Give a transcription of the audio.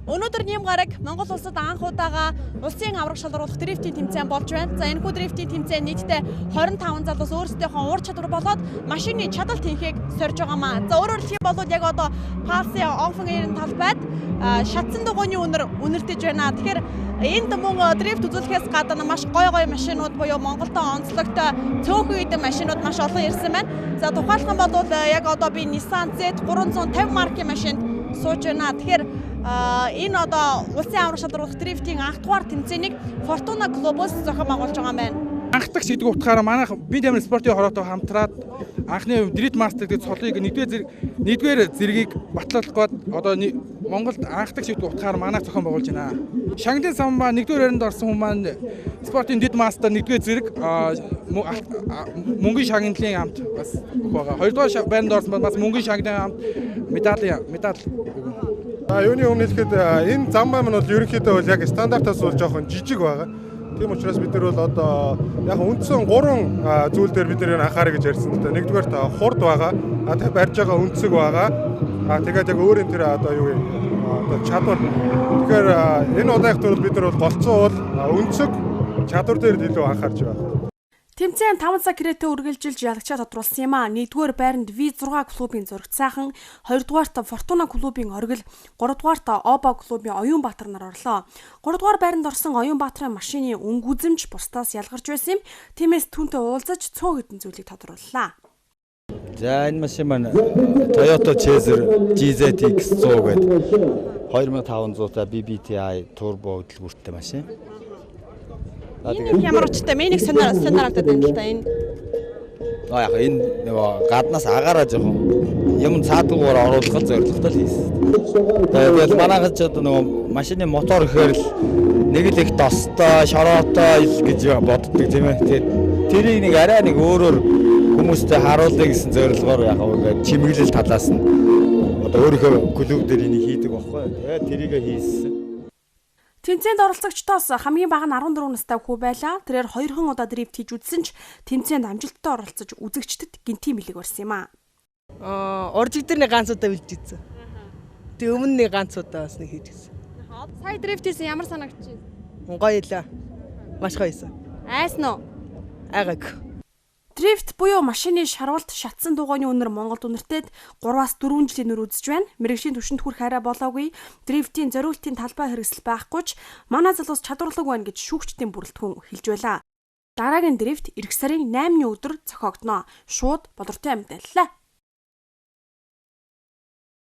Өнөөдөр нэм гараг Монгол улсад анх удаага улсын авраг шалгаруулах дрифтийн тэмцээн болж байна. За энэхүү дрифтийн тэмцээн нийтдээ 25 залуус өөрсдийнхөө ур чадвар болоод машины чадал тэнхийг сорж байгаамаа. За өөрөөр хэлэх юм бол яг одоо Pulse Open Air-ийн талбайд шатсан дугуйны үнэртэж байна. Тэгэхээр энд мөн дрифт үзүүлэхээс гадна маш гой машинууд буюу Монголдо онцлогтой цөөхөн хэдэн машинууд маш олон ирсэн байна. За тухайлх юм бол яг одоо би Nissan Z350 маркийн машинд сууж байна. Тэгэхээр энэ одоо улсын авраг шалгаруулах дрифтийн анх дугаар тэмцээнийг Fortuna Globus зохион байгуулж байгаа юм байна. Анх дахь сэдв утгаараа манайх бид ямар спортын хороотой хамтраад анхны дрифт мастер гэж цолыг нэгдүгээр зэргийг батлуулах гээд одоо Монголд анх дахь сэдв утгаараа манайх зохион байгуулж байна. Шангилын самбаа нэгдүгээр байранд орсон хүмүүс маань спортын дрифт мастер нэгдүгээр зэрэг мөнгөний шагналын хамт бас байгаа. Хоёрдугаар байранд орсон бас мөнгөний шагналын хамт медаль. Юуны өмнө хэлэхэд энэ зам маань бол ерөнхийдөө бол яг стандартаас бол жоохон жижиг байгаа. Тийм учраас бид нар бол одоо яг үндсэн 3 зүйл дээр бид нэр анхаарай гэж ярьсан. Нэгдүгээр та хурд байгаа, та барьж байгаа өнцөг байгаа. Тэгээд яг өөрийн тэр одоо юу вэ? Одоо чадвар. Тэгэхээр энэ удаагт бол бид нар бол голцоо бол өнцөг чадвар дээр илүү анхаарч байгаа. Тэмцээн 5 цаг гэрээтэй үргэлжилж ялагчаа тодруулсан юм а. 1-р байранд V6 клубын зурагт сайхан, 2-дугаарт Fortuna клубын Оргил, 3-дугаарт Оба клубын Оюнбаатар нар орлоо. 3-дугаар байранд орсон Оюнбаатарын машины өнгө үзэмж бусдаас ялгарч байсан юм. Тиймээс түүнтэй уулзаж цөөн хэдэн зүйлийг тодрууллаа. За энэ машин маань Toyota Chaser GZX100 гэдэг 2500-тай BBTI турбо хөдөлгүүртэй машин. Энэ ямар учиртай миний сонирхолтой юм л та энэ. Яг энэ гаднаас агаараа жоохон юм цаадгуугаар оруулах зорилготой л хийсэн. Тэгээд манайхад ч одоо нөгөө машины мотор гэхээр л нэг л их достой, шороотой гэж боддог тийм ээ. Тэгээд тэрийг нэг арай нэг өөрөөр хүмүүстэй харуулъя гэсэн зорилгоор яг ингээд чимэглэл талаас нь одоо өөрийнхөө клуб дээр энийг хийдэг байхгүй. Тэгээд тэрийг хийсэн. Тэмцээнд оролцогчдоос хамгийн бага нь 14 настай хүү байлаа. Тэрээр 2 удаа дрифт хийж үзсэн ч тэмцээнд амжилттай оролцож үзэгчдэд гинтийн мэлэг барьсан юм а. Оржиг дээр нэг ганц удаа билж ийсэн. Тэг өмнө нэг ганц удаа бас нэг хийж ийсэн. Сая дрифтээс ямар санагдчих вэ? Гоё л. Маш гоёсэн. Айс нөө. Айгаг. Дрифт буюу машины шарвалт шатсан дугуйны үнэр Монголд үнэртээд 3-4 жилийн өмнө үзэж байна. Мэргэжлийн түвшинд хүрэх арай болоогүй. Дрифтийн зориултын талбай хэрэгсэл байхгүй ч манай залуус чадварлаг байна гэж шүүгчдийн бүрэлдэхүүн хэлж байлаа. Дараагийн дрифт эх сарын 8-ны өдөр зохиогдно. Шууд Бодортой амьд аллаа.